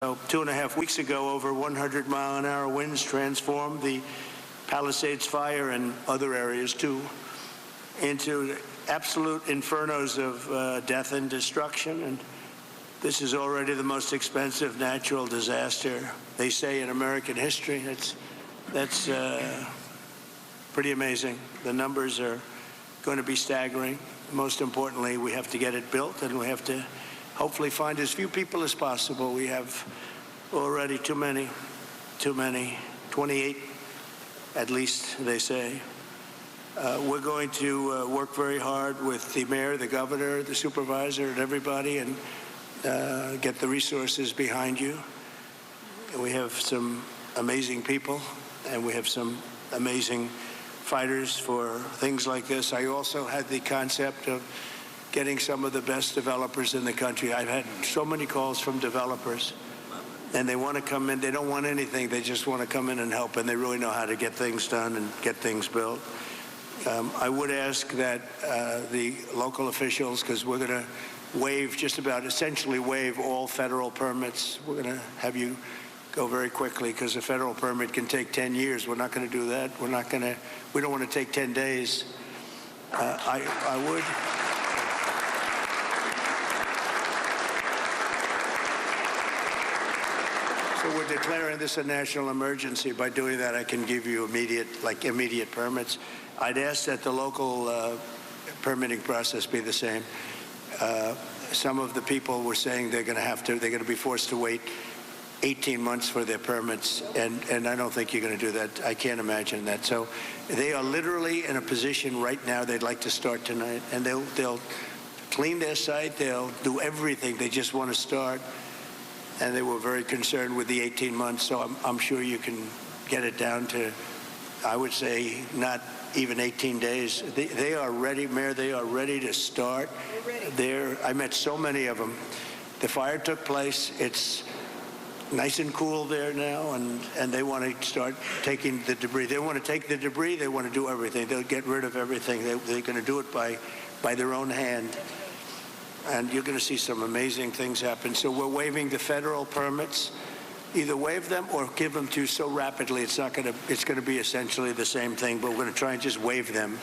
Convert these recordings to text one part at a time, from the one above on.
2.5 weeks ago, over 100-mile-an-hour winds transformed the Palisades fire and other areas too into absolute infernos of death and destruction. And this is already the most expensive natural disaster, they say, in American history. That's pretty amazing. The numbers are going to be staggering. Most importantly, we have to get it built, and we have to hopefully find as few people as possible. We have already too many, 28 at least, they say. We're going to work very hard with the mayor, the governor, the supervisor, and everybody, and get the resources behind you. We have some amazing people, and we have some amazing fighters for things like this. I also had the concept of getting some of the best developers in the country. I've had so many calls from developers, and they want to come in. They don't want anything. They just want to come in and help, and they really know how to get things done and get things built. I would ask that the local officials, because we're going to essentially waive all federal permits. We're going to have you go very quickly, because a federal permit can take 10 years. We're not going to do that. We don't want to take 10 days. I would. So we're declaring this a national emergency. By doing that, I can give you immediate permits. I'd ask that the local permitting process be the same. Some of the people were saying they're going to be forced to wait 18 months for their permits, and I don't think you're going to do that. I can't imagine that. So they are literally in a position right now they'd like to start tonight, and they'll clean their site, they'll do everything. They just want to start, and they were very concerned with the 18 months, so I'm sure you can get it down to, I would say, not even 18 days. They are ready, Mayor, they are ready to start. I met so many of them. The fire took place. It's nice and cool there now, and they want to start taking the debris. They want to take the debris. They want to do everything. They'll get rid of everything. They're going to do it by their own hand. And you're going to see some amazing things happen. So we're waiving the federal permits. Either waive them or give them to you so rapidly it's going to be essentially the same thing, but we're going to try and just waive them,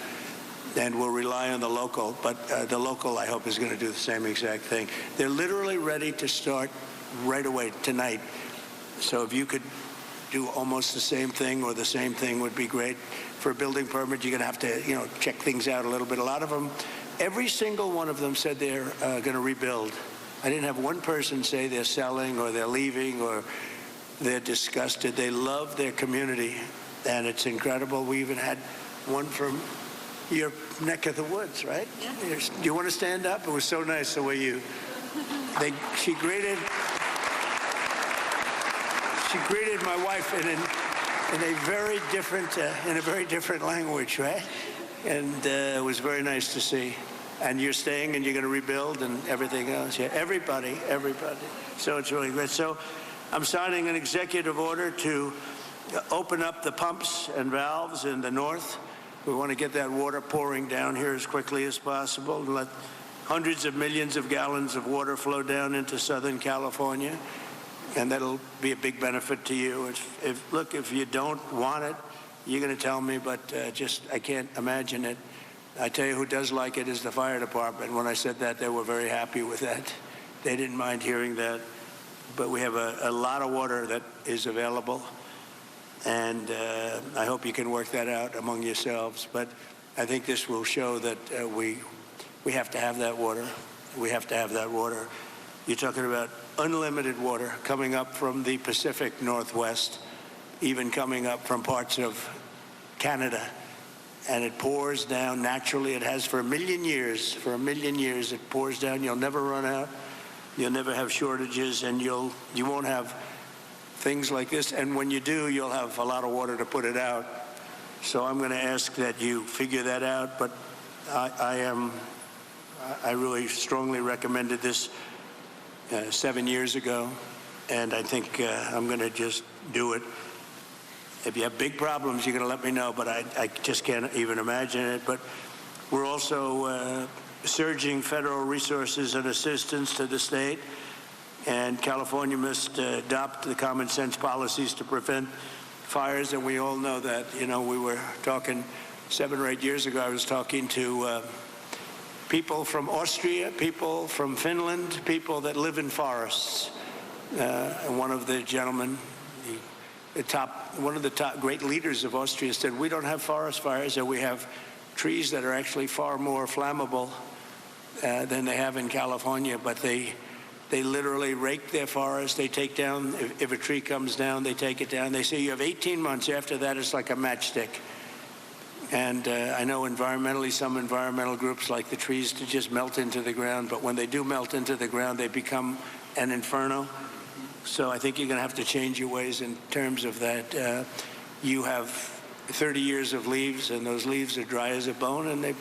and we'll rely on the local. But the local, I hope, is going to do the same exact thing. They're literally ready to start right away tonight. So if you could do almost the same thing or the same thing would be great. For a building permit, you're going to have to, check things out a little bit. A lot of them, every single one of them said they're going to rebuild. I didn't have one person say they're selling or they're leaving or they're disgusted. They love their community, and it's incredible. We even had one from your neck of the woods, right? Yeah. Do you want to stand up? It was so nice the way she greeted my wife in a very different language, right? And it was very nice to see. And you're staying, and you're going to rebuild and everything else. Yeah, everybody. So it's really great. So I'm signing an executive order to open up the pumps and valves in the north. We want to get that water pouring down here as quickly as possible and let hundreds of millions of gallons of water flow down into Southern California. And that'll be a big benefit to you. If you don't want it, you're going to tell me, but I can't imagine it. I tell you who does like it is the fire department. When I said that, they were very happy with that. They didn't mind hearing that. But we have a lot of water that is available, and I hope you can work that out among yourselves. But I think this will show that we have to have that water. We have to have that water. You're talking about unlimited water coming up from the Pacific Northwest, even coming up from parts of Canada. And it pours down naturally. It has for a million years. For a million years, it pours down. You'll never run out. You'll never have shortages, and you won't have things like this. And when you do, you'll have a lot of water to put it out. So I'm going to ask that you figure that out. But I really strongly recommended this 7 years ago, and I think I'm going to just do it. If you have big problems, you're going to let me know, but I just can't even imagine it. But we're also surging federal resources and assistance to the state. and California must adopt the common sense policies to prevent fires, and we all know that. You know, we were talking 7 or 8 years ago, I was talking to people from Austria, people from Finland, people that live in forests. And one of the gentlemen, one of the top great leaders of Austria, said, we don't have forest fires, and we have trees that are actually far more flammable than they have in California, but they literally rake their forest. They take down, if a tree comes down, they take it down. They say you have 18 months. After that, it's like a matchstick. And I know environmentally, some environmental groups like the trees to just melt into the ground, but when they do melt into the ground, they become an inferno. So I think you're going to have to change your ways in terms of that. You have 30 years of leaves, and those leaves are dry as a bone, and they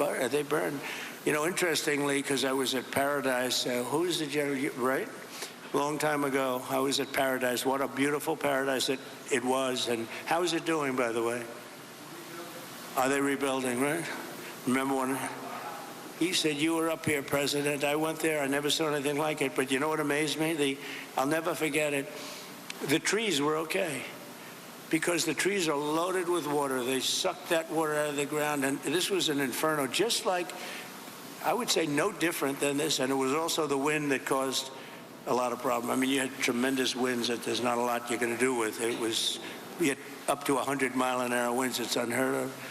burn. You know, interestingly, because I was at Paradise, who's the general, right? A long time ago, I was at Paradise. What a beautiful paradise it was. And how is it doing, by the way? Are they rebuilding, right? Remember when he said, you were up here, President. I went there. I never saw anything like it. But you know what amazed me? I'll never forget it. The trees were okay, because the trees are loaded with water. They sucked that water out of the ground. And this was an inferno, just like, I would say, no different than this. And it was also the wind that caused a lot of problem. I mean, you had tremendous winds that there's not a lot you're going to do with. We had up to 100-mile-an-hour winds. It's unheard of.